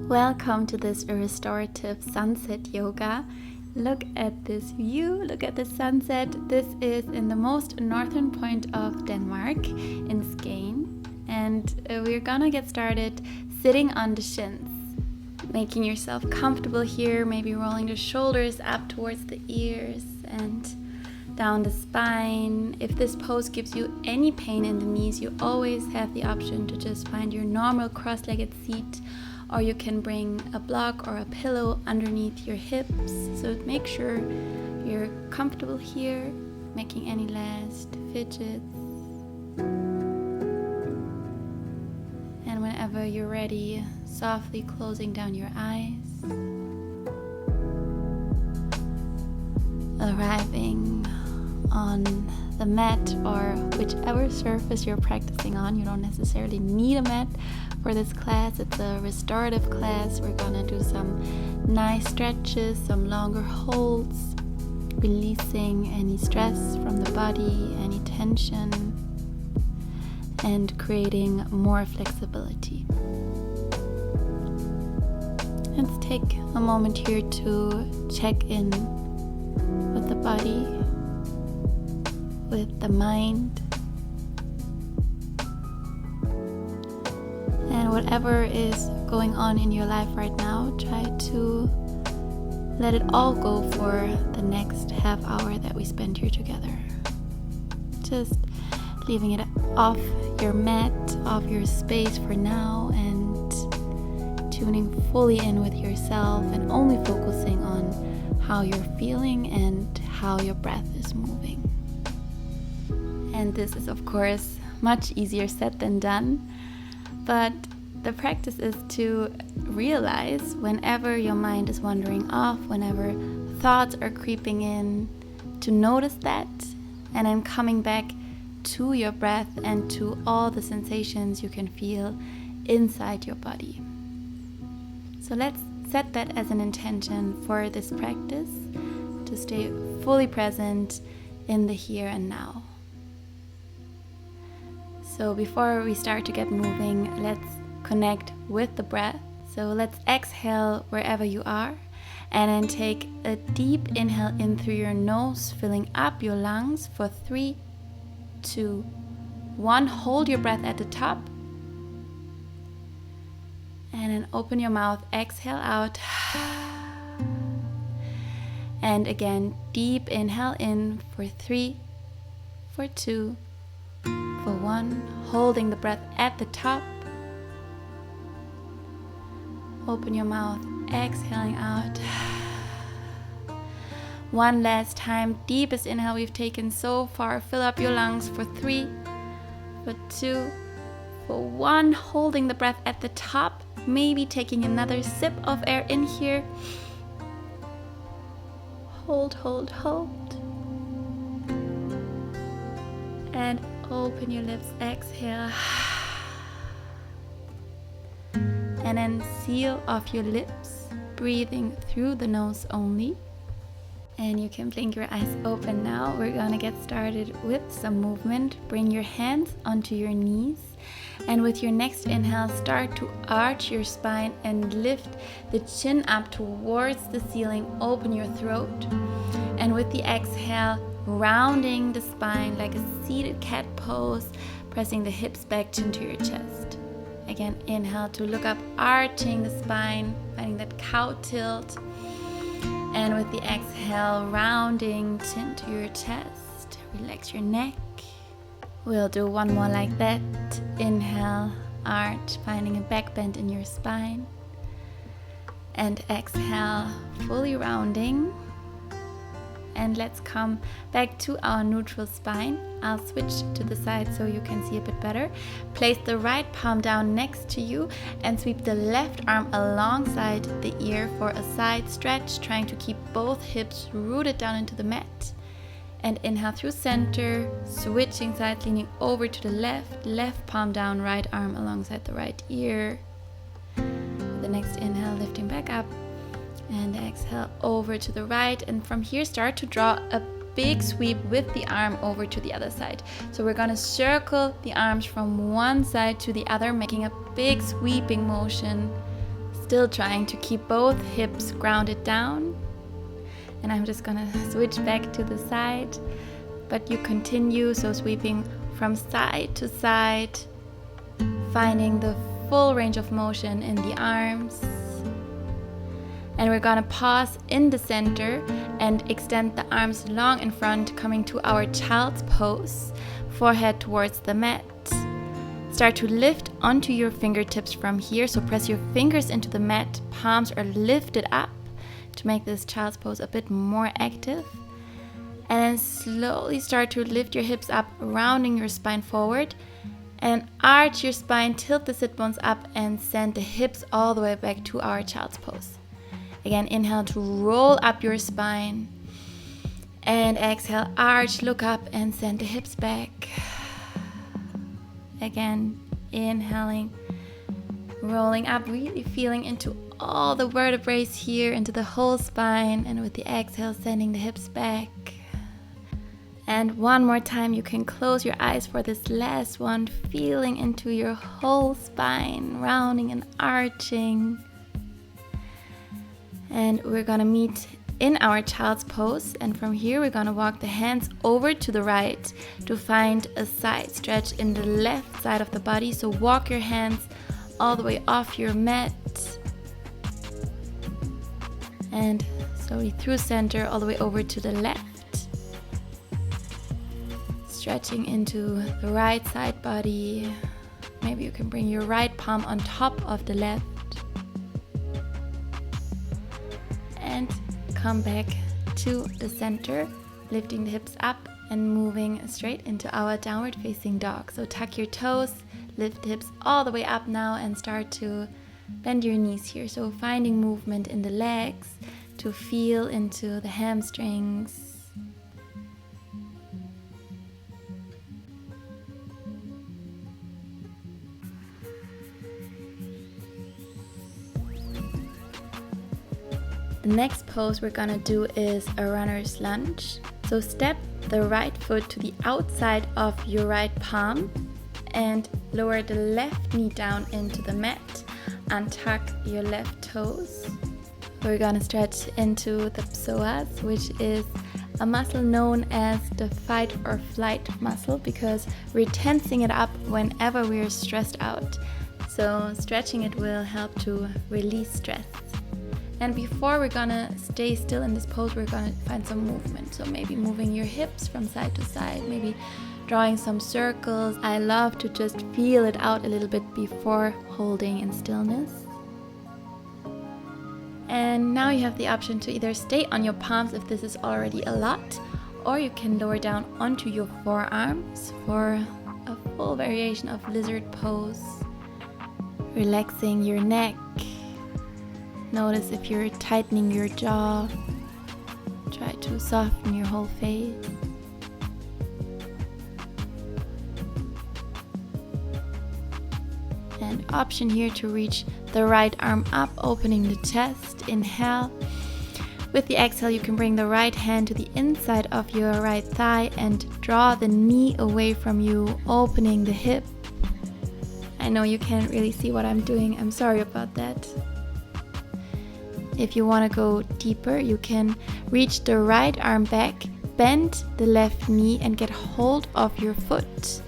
Welcome to this restorative sunset yoga. Look at this view, look at the sunset. This is in the most northern point of Denmark, in Skagen. And we're gonna get started sitting on the shins, making yourself comfortable here, maybe rolling the shoulders up towards the ears and down the spine. If this pose gives you any pain in the knees, you always have the option to just find your normal cross-legged seat, or you can bring a block or a pillow underneath your hips. So make sure you're comfortable here, making any last fidgets. And whenever you're ready, softly closing down your eyes. Arriving on the mat or whichever surface you're practicing on. You don't necessarily need a mat for this class. It's a restorative class. We're gonna do some nice stretches, some longer holds, releasing any stress from the body, any tension, and creating more flexibility. Let's take a moment here to check in with the body, with the mind, and whatever is going on in your life right now, try to let it all go for the next half hour that we spend here together. Just leaving it off your mat, off your space for now, and tuning fully in with yourself and only focusing on how you're feeling and how your breath is moving. And this is, of course, much easier said than done, but the practice is to realize whenever your mind is wandering off, whenever thoughts are creeping in, to notice that, and then coming back to your breath and to all the sensations you can feel inside your body. So let's set that as an intention for this practice, to stay fully present in the here and now. So before we start to get moving, let's connect with the breath. So let's exhale wherever you are, and then take a deep inhale in through your nose, filling up your lungs for 3, 2, 1. Hold your breath at the top, and then open your mouth, exhale out. And again, deep inhale in for 3, for 2, for 1, holding the breath at the top. Open your mouth, exhaling out. One last time, deepest inhale we've taken so far. Fill up your lungs for 3, for 2, for 1, holding the breath at the top. Maybe taking another sip of air in here. Hold, hold, hold. And open your lips, exhale. And then seal off your lips, breathing through the nose only. And you can blink your eyes open now. We're gonna get started with some movement. Bring your hands onto your knees. And with your next inhale, start to arch your spine and lift the chin up towards the ceiling. Open your throat. And with the exhale, rounding the spine like a seated cat pose, pressing the hips back, chin to your chest. Again, inhale to look up, arching the spine, finding that cow tilt. And with the exhale, rounding chin to your chest. Relax your neck. We'll do one more like that. Inhale, arch, finding a back bend in your spine. And exhale, fully rounding. And let's come back to our neutral spine. I'll switch to the side so you can see a bit better. Place the right palm down next to you and sweep the left arm alongside the ear for a side stretch, trying to keep both hips rooted down into the mat. And inhale through center, switching sides, leaning over to the left palm down, right arm alongside the right ear. The next inhale, lifting back up. And exhale over to the right, and from here start to draw a big sweep with the arm over to the other side. So we're going to circle the arms from one side to the other, making a big sweeping motion, Still trying to keep both hips grounded down. And I'm just gonna switch back to the side, but you continue, so sweeping from side to side, finding the full range of motion in the arms. And we're gonna pause in the center and extend the arms long in front, coming to our child's pose, forehead towards the mat. Start to lift onto your fingertips from here, so press your fingers into the mat, palms are lifted up to make this child's pose a bit more active. And then slowly start to lift your hips up, rounding your spine forward, and arch your spine, tilt the sit bones up, and send the hips all the way back to our child's pose. Again, inhale to roll up your spine, and exhale, arch, look up, and send the hips back. Again, inhaling, rolling up, really feeling into all the vertebrae here, into the whole spine, and with the exhale, sending the hips back. And one more time, you can close your eyes for this last one, feeling into your whole spine, rounding and arching. And we're gonna meet in our child's pose, and from here we're gonna walk the hands over to the right to find a side stretch in the left side of the body. So walk your hands all the way off your mat, and slowly through center all the way over to the left. Stretching into the right side body. Maybe you can bring your right palm on top of the left. And come back to the center, lifting the hips up and moving straight into our downward facing dog. So tuck your toes, lift the hips all the way up now, and start to bend your knees here. So finding movement in the legs to feel into the hamstrings. The next pose we're gonna do is a runner's lunge. So step the right foot to the outside of your right palm and lower the left knee down into the mat. Untuck your left toes. We're gonna stretch into the psoas, which is a muscle known as the fight or flight muscle, because we're tensing it up whenever we're stressed out. So stretching it will help to release stress. And before we're gonna stay still in this pose, we're gonna find some movement. So maybe moving your hips from side to side, maybe drawing some circles. I love to just feel it out a little bit before holding in stillness. And now you have the option to either stay on your palms if this is already a lot, or you can lower down onto your forearms for a full variation of lizard pose. Relaxing your neck. Notice if you're tightening your jaw. Try to soften your whole face. And option here to reach the right arm up, opening the chest. Inhale. With the exhale, you can bring the right hand to the inside of your right thigh and draw the knee away from you, opening the hip. I know you can't really see what I'm doing. I'm sorry about that. If you want to go deeper, you can reach the right arm back, bend the left knee, and get hold of your foot.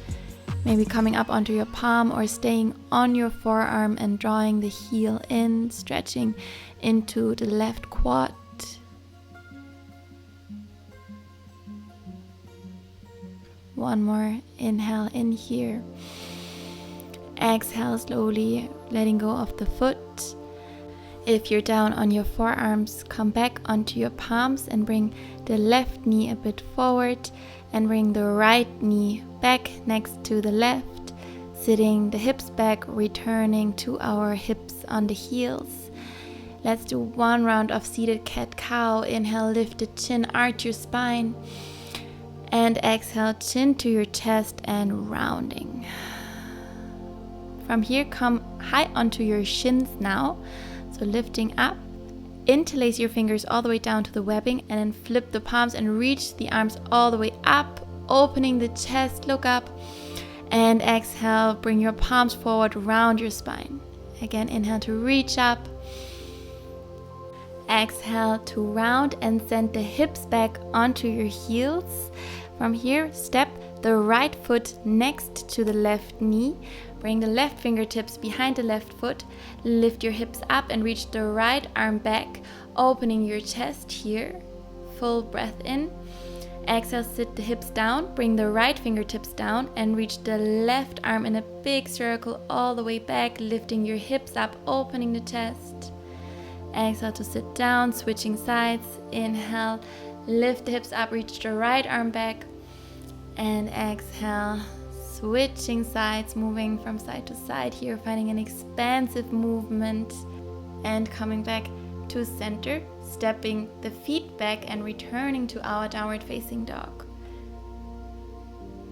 Maybe coming up onto your palm or staying on your forearm and drawing the heel in, stretching into the left quad. One more inhale in here. Exhale slowly, letting go of the foot. If you're down on your forearms, come back onto your palms and bring the left knee a bit forward and bring the right knee back next to the left, sitting the hips back, returning to our hips on the heels. Let's do one round of seated cat-cow. Inhale, lift the chin, arch your spine, and exhale, chin to your chest and rounding. From here, come high onto your shins now. So lifting up, interlace your fingers all the way down to the webbing, and then flip the palms and reach the arms all the way up, opening the chest, look up, and exhale, bring your palms forward, round your spine. Again, inhale to reach up, Exhale to round and send the hips back onto your heels. From here, step the right foot next to the left knee. Bring the left fingertips behind the left foot. Lift your hips up and reach the right arm back, opening your chest here. Full breath in. Exhale, sit the hips down. Bring the right fingertips down and reach the left arm in a big circle all the way back, lifting your hips up, opening the chest. Exhale to sit down, switching sides. Inhale, lift the hips up, reach the right arm back. And exhale, switching sides, moving from side to side here, finding an expansive movement. And coming back to center, stepping the feet back and returning to our downward facing dog.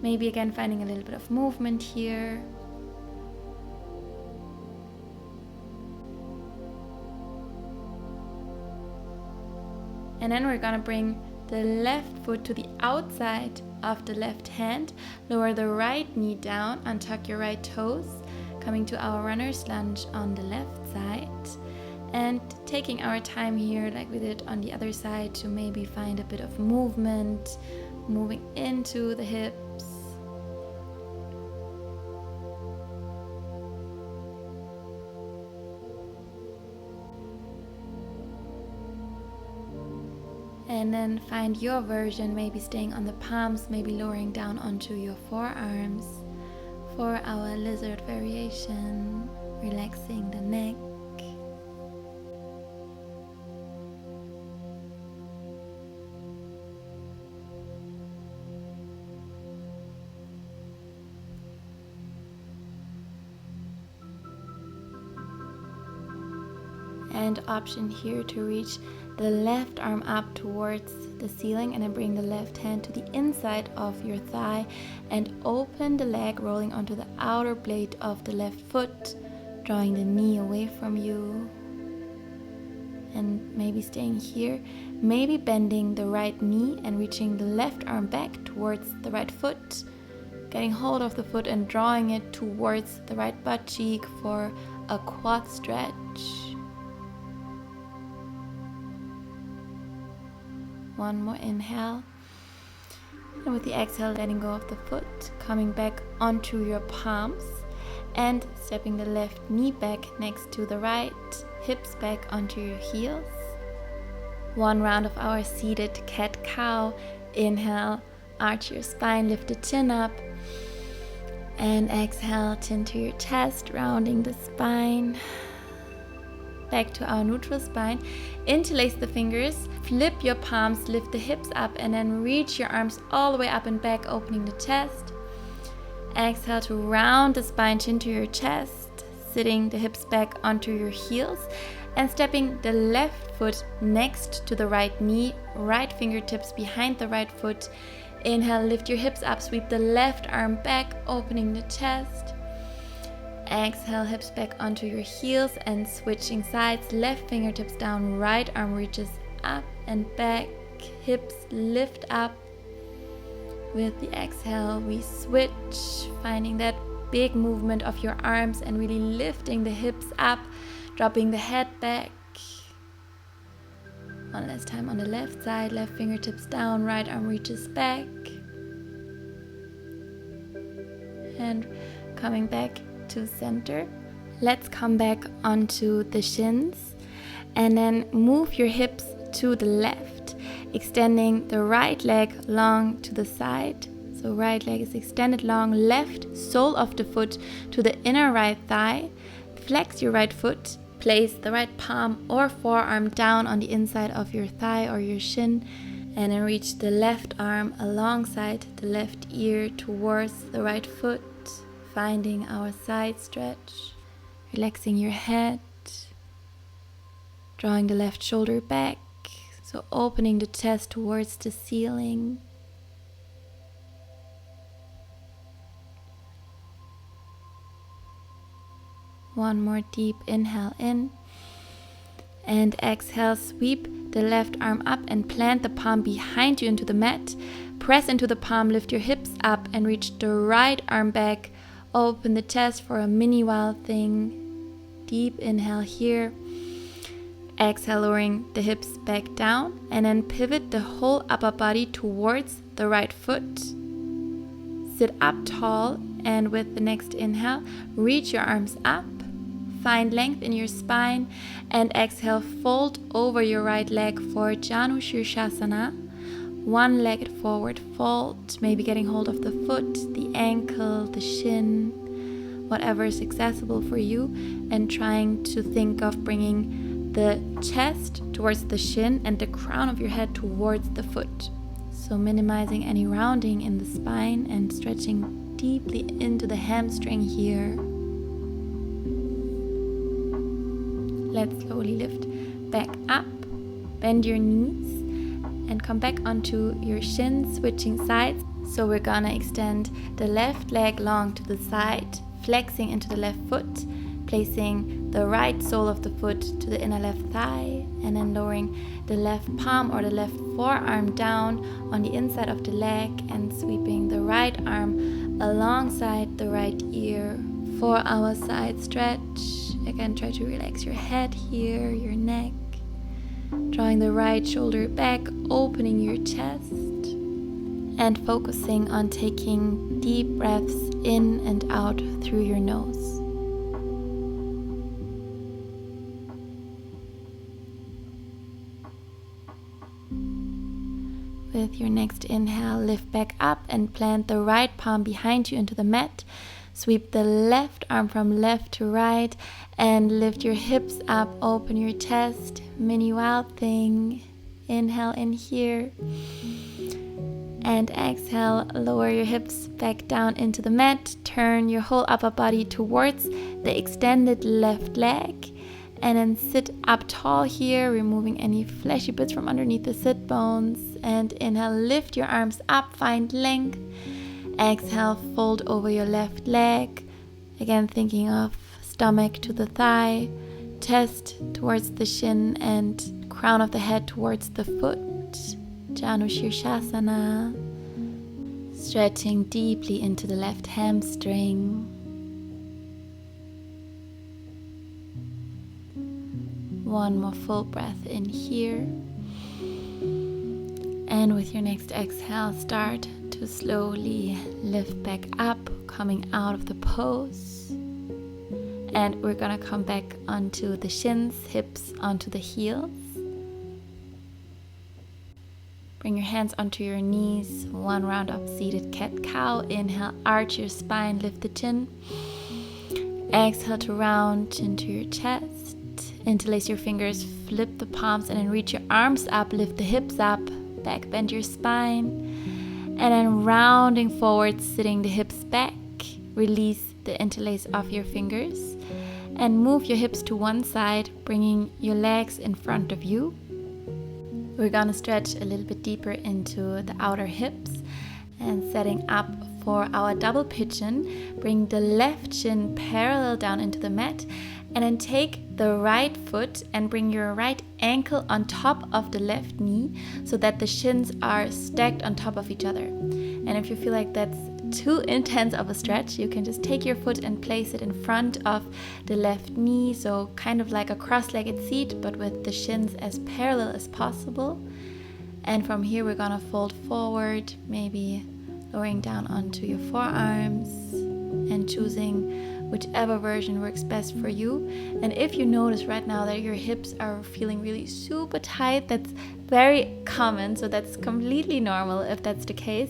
Maybe again finding a little bit of movement here. And then we're gonna bring the left foot to the outside of the left hand. Lower the right knee down, untuck your right toes, coming to our runner's lunge on the left side. And taking our time here like we did on the other side to maybe find a bit of movement, moving into the hips. And then find your version, maybe staying on the palms, maybe lowering down onto your forearms for our lizard variation, relaxing the neck. And option here to reach the left arm up towards the ceiling and then bring the left hand to the inside of your thigh and open the leg, rolling onto the outer blade of the left foot, drawing the knee away from you. And maybe staying here, maybe bending the right knee and reaching the left arm back towards the right foot, getting hold of the foot and drawing it towards the right butt cheek for a quad stretch. One more inhale. And with the exhale, letting go of the foot, coming back onto your palms and stepping the left knee back next to the right, hips back onto your heels. One round of our seated cat-cow. Inhale, arch your spine, lift the chin up. And exhale, chin to your chest, rounding the spine. Back to our neutral spine. Interlace the fingers, flip your palms, lift the hips up, and then reach your arms all the way up and back, opening the chest. Exhale to round the spine, chin to your chest, sitting the hips back onto your heels, and stepping the left foot next to the right knee, right fingertips behind the right foot. Inhale, lift your hips up, sweep the left arm back, opening the chest. Exhale, hips back onto your heels and switching sides. Left fingertips down, right arm reaches up and back. Hips lift up. With the exhale, we switch, finding that big movement of your arms and really lifting the hips up, dropping the head back. One last time on the left side, left fingertips down, right arm reaches back. And coming back to center. Let's come back onto the shins and then move your hips to the left, extending the right leg long to the side. So right leg is extended long, left sole of the foot to the inner right thigh. Flex your right foot, place the right palm or forearm down on the inside of your thigh or your shin, and then reach the left arm alongside the left ear towards the right foot. Finding our side stretch, relaxing your head, drawing the left shoulder back, so opening the chest towards the ceiling. One more deep inhale in, and exhale, sweep the left arm up and plant the palm behind you into the mat. Press into the palm, lift your hips up and reach the right arm back. Open the chest for a mini wild thing. Deep inhale here. Exhale, lowering the hips back down, and then pivot the whole upper body towards the right foot. Sit up tall, and with the next inhale, reach your arms up. Find length in your spine, and exhale, fold over your right leg for Janu Shirshasana. One-legged forward fold, maybe getting hold of the foot, the ankle, the shin, whatever is accessible for you, and trying to think of bringing the chest towards the shin and the crown of your head towards the foot. So minimizing any rounding in the spine and stretching deeply into the hamstring here. Let's slowly lift back up, bend your knees, and come back onto your shins, switching sides. So we're gonna extend the left leg long to the side, flexing into the left foot, placing the right sole of the foot to the inner left thigh, and then lowering the left palm or the left forearm down on the inside of the leg and sweeping the right arm alongside the right ear for our side stretch. Again, try to relax your head here, your neck, drawing the right shoulder back, opening your chest, and focusing on taking deep breaths in and out through your nose. With your next inhale, lift back up and plant the right palm behind you into the mat. Sweep the left arm from left to right and lift your hips up, open your chest, mini wild thing. Inhale in here. And exhale, lower your hips back down into the mat. Turn your whole upper body towards the extended left leg. And then sit up tall here, removing any fleshy bits from underneath the sit bones. And inhale, lift your arms up, find length. Exhale, fold over your left leg. Again, thinking of stomach to the thigh, chest towards the shin, and crown of the head towards the foot. Janu Shirshasana. Stretching deeply into the left hamstring. One more full breath in here. And with your next exhale, start to slowly lift back up, coming out of the pose. And we're gonna come back onto the shins, hips onto the heels. Bring your hands onto your knees, one round of seated cat-cow. Inhale, arch your spine, lift the chin. Exhale to round into your chest. Interlace your fingers, flip the palms, and then reach your arms up, lift the hips up, back bend your spine. And then rounding forward, sitting the hips back, release the interlace of your fingers and move your hips to one side, bringing your legs in front of you. We're gonna stretch a little bit deeper into the outer hips and setting up for our double pigeon. Bring the left shin parallel down into the mat and then take the right foot and bring your right ankle on top of the left knee so that the shins are stacked on top of each other. And if you feel like that's too intense of a stretch, you can just take your foot and place it in front of the left knee, so kind of like a cross-legged seat, but with the shins as parallel as possible. And from here we're gonna fold forward, maybe lowering down onto your forearms and choosing whichever version works best for you. And if you notice right now that your hips are feeling really super tight, that's very common, so that's completely normal if that's the case,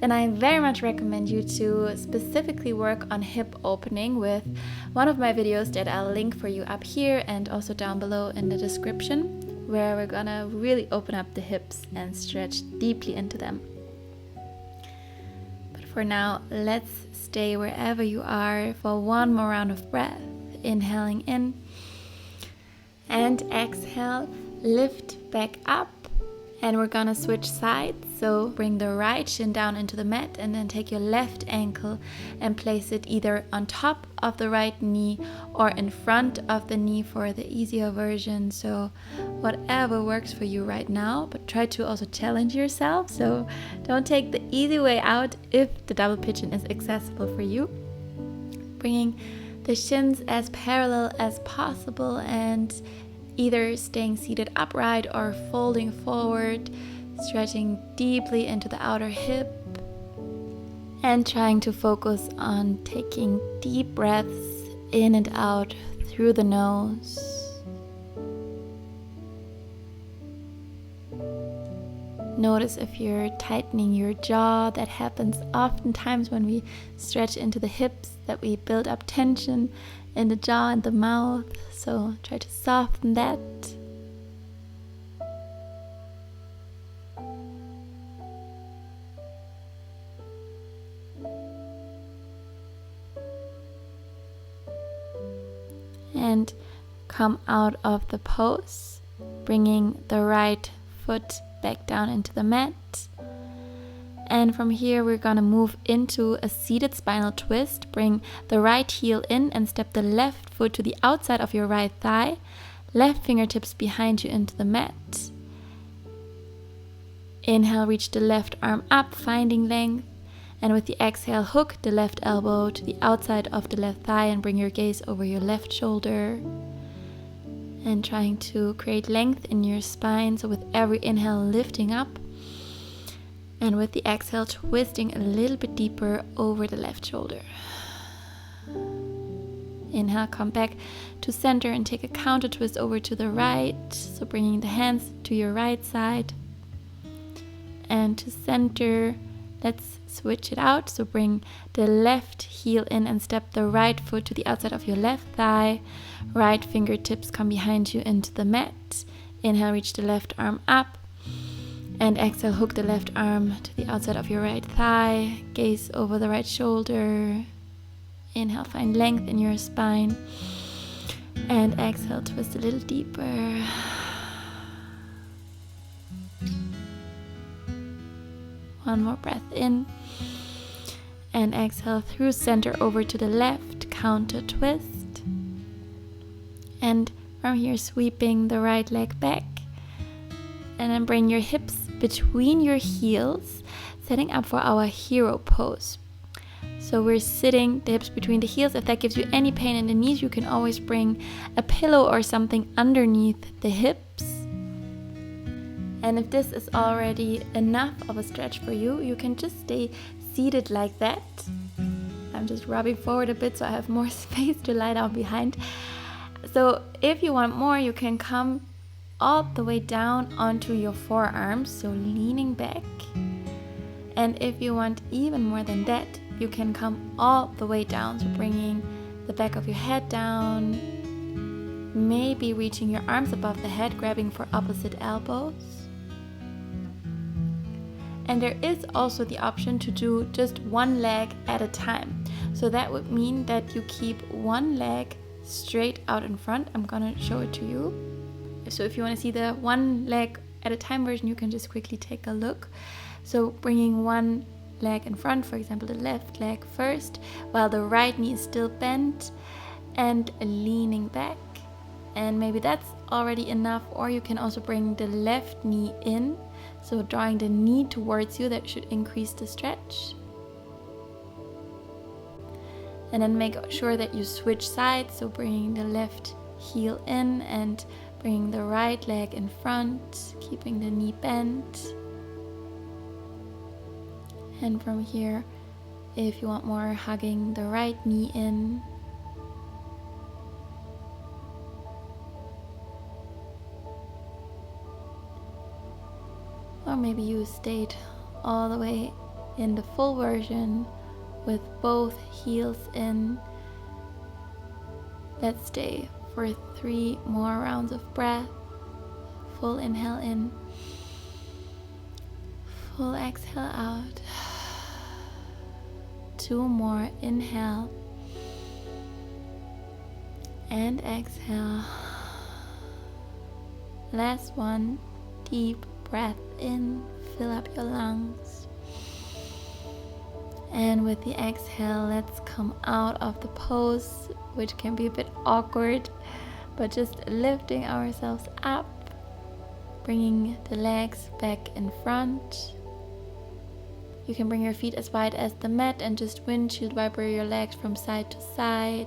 then I very much recommend you to specifically work on hip opening with one of my videos that I'll link for you up here and also down below in the description, where we're gonna really open up the hips and stretch deeply into them. But for now, let's stay wherever you are for one more round of breath. Inhaling in and exhale, lift back up, and we're gonna switch sides. So bring the right shin down into the mat and then take your left ankle and place it either on top of the right knee or in front of the knee for the easier version. So whatever works for you right now, but try to also challenge yourself. So don't take the easy way out if the double pigeon is accessible for you. Bringing the shins as parallel as possible and either staying seated upright or folding forward, stretching deeply into the outer hip, and trying to focus on taking deep breaths in and out through the nose. Notice if you're tightening your jaw. That happens oftentimes when we stretch into the hips, that we build up tension in the jaw and the mouth. So try to soften that. And come out of the pose, bringing the right foot back down into the mat. And from here we're going to move into a seated spinal twist. Bring the right heel in and step the left foot to the outside of your right thigh. Left fingertips behind you into the mat. Inhale, reach the left arm up, finding length. And with the exhale, hook the left elbow to the outside of the left thigh and bring your gaze over your left shoulder. And trying to create length in your spine. So with every inhale, lifting up. And with the exhale, twisting a little bit deeper over the left shoulder. Inhale, come back to center and take a counter twist over to the right. So bringing the hands to your right side. And to center, let's switch it out. So bring the left heel in and step the right foot to the outside of your left thigh. Right fingertips come behind you into the mat. Inhale, reach the left arm up. And exhale, hook the left arm to the outside of your right thigh. Gaze over the right shoulder. Inhale, find length in your spine. And exhale, twist a little deeper. One more breath in. And exhale through center over to the left, counter twist. And from here, sweeping the right leg back. And then bring your hips between your heels, setting up for our hero pose. So we're sitting the hips between the heels. If that gives you any pain in the knees, you can always bring a pillow or something underneath the hips. And if this is already enough of a stretch for you, you can just stay seated like that. I'm just rubbing forward a bit so I have more space to lie down behind. So if you want more, you can come all the way down onto your forearms, so leaning back. And if you want even more than that, you can come all the way down, so bringing the back of your head down, maybe reaching your arms above the head, grabbing for opposite elbows. And there is also the option to do just one leg at a time. So that would mean that you keep one leg straight out in front. I'm gonna show it to you. So if you want to see the one leg at a time version, you can just quickly take a look. So bringing one leg in front, for example, the left leg first, while the right knee is still bent, and leaning back. And maybe that's already enough, or you can also bring the left knee in, so drawing the knee towards you. That should increase the stretch. And then make sure that you switch sides, so bringing the left heel in and bringing the right leg in front, keeping the knee bent. And from here, if you want more, hugging the right knee in. Or maybe you stayed all the way in the full version with both heels in. Let's stay for 3 more rounds of breath. Full inhale in, full exhale out. 2 more, inhale and exhale. Last one, deep breath in, fill up your lungs. And with the exhale, let's come out of the pose, which can be a bit awkward, but just lifting ourselves up, bringing the legs back in front. You can bring your feet as wide as the mat and just windshield wiper your legs from side to side,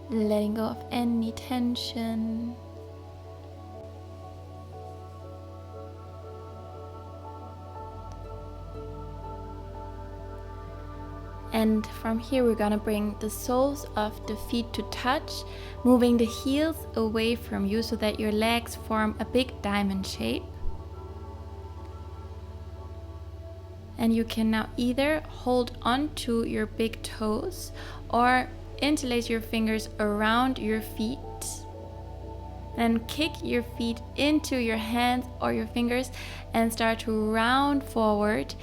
letting go of any tension. And from here we're gonna bring the soles of the feet to touch, moving the heels away from you so that your legs form a big diamond shape. And you can now either hold onto your big toes or interlace your fingers around your feet. Then kick your feet into your hands or your fingers and start to round forward,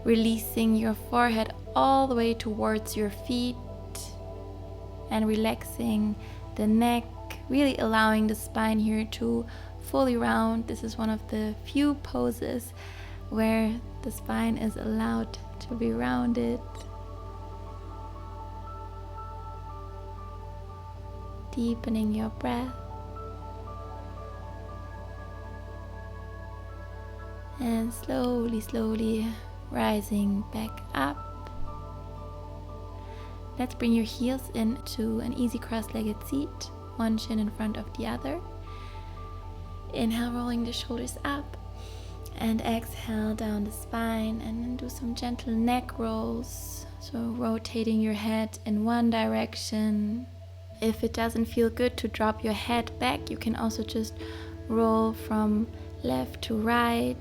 releasing your forehead all the way towards your feet and relaxing the neck, really allowing the spine here to fully round. This is one of the few poses where the spine is allowed to be rounded. Deepening your breath. And slowly rising back up. Let's bring your heels into an easy cross-legged seat, one shin in front of the other. Inhale, rolling the shoulders up, and exhale down the spine, and then do some gentle neck rolls. So rotating your head in one direction. If it doesn't feel good to drop your head back, you can also just roll from left to right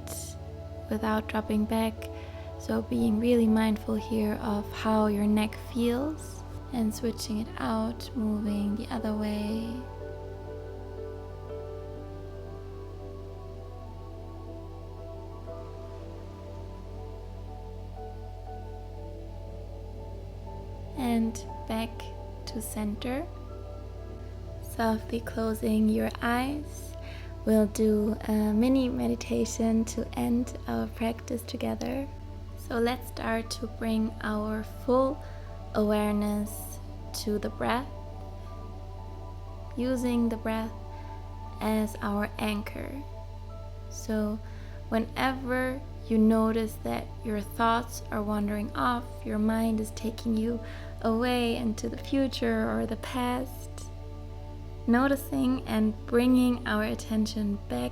without dropping back. So being really mindful here of how your neck feels and switching it out, moving the other way. And back to center. Softly closing your eyes. We'll do a mini meditation to end our practice together. So let's start to bring our full awareness to the breath, using the breath as our anchor. So whenever you notice that your thoughts are wandering off, your mind is taking you away into the future or the past, noticing and bringing our attention back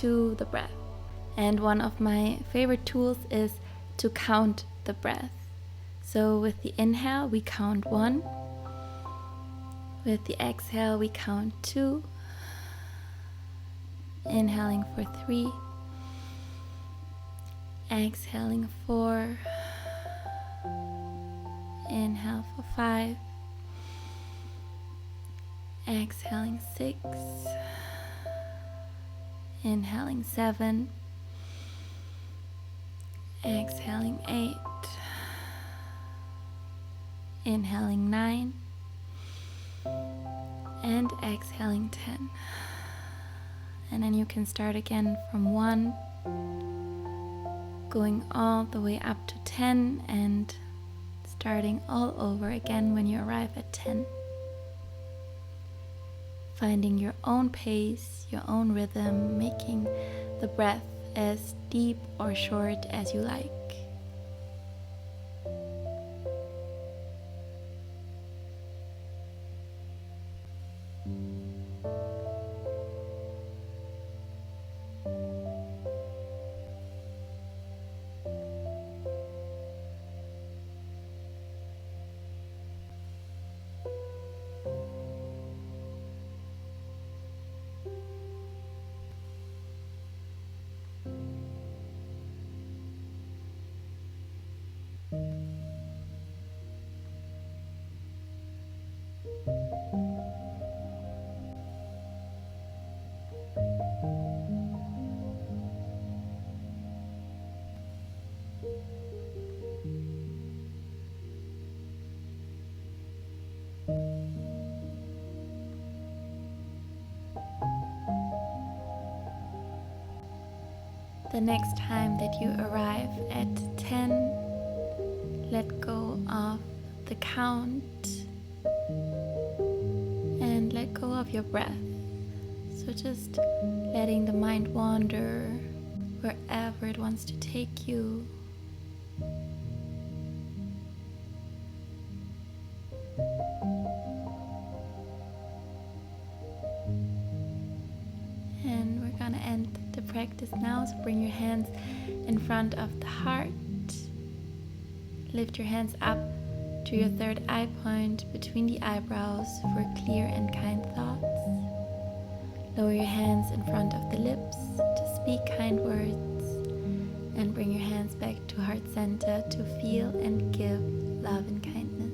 to the breath. And one of my favorite tools is to count the breath. So with the inhale, we count 1. With the exhale, we count 2. Inhaling for 3. Exhaling 4. Inhale for 5. Exhaling 6. Inhaling 7. Exhaling 8. Inhaling 9. And exhaling 10. And then you can start again from 1, going all the way up to 10 and starting all over again when you arrive at 10. Finding your own pace, your own rhythm, making the breath as deep or short as you like. The next time that you arrive at 10, let go of the count and let go of your breath. So just letting the mind wander wherever it wants to take you. And we're gonna end the practice now, so bring your hands in front of the heart. Lift your hands up to your third eye point between the eyebrows for clear and kind thoughts. Lower your hands in front of the lips to speak kind words, and bring your hands back to heart center to feel and give love and kindness.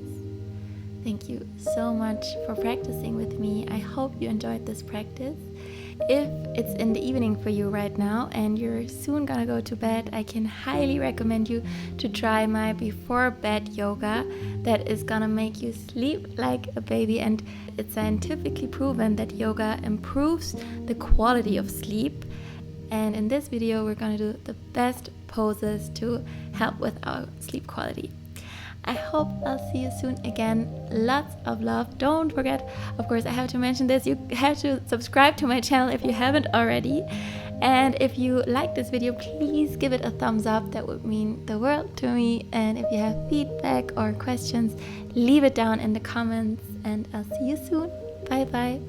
Thank you so much for practicing with me. I hope you enjoyed this practice. If it's in the evening for you right now and you're soon gonna go to bed, I can highly recommend you to try my before bed yoga that is gonna make you sleep like a baby, and it's scientifically proven that yoga improves the quality of sleep. And in this video we're gonna do the best poses to help with our sleep quality. I hope I'll see you soon again. Lots of love. Don't forget, of course, I have to mention this, you have to subscribe to my channel if you haven't already. And if you like this video, please give it a thumbs up. That would mean the world to me. And if you have feedback or questions, leave it down in the comments. And I'll see you soon. Bye bye.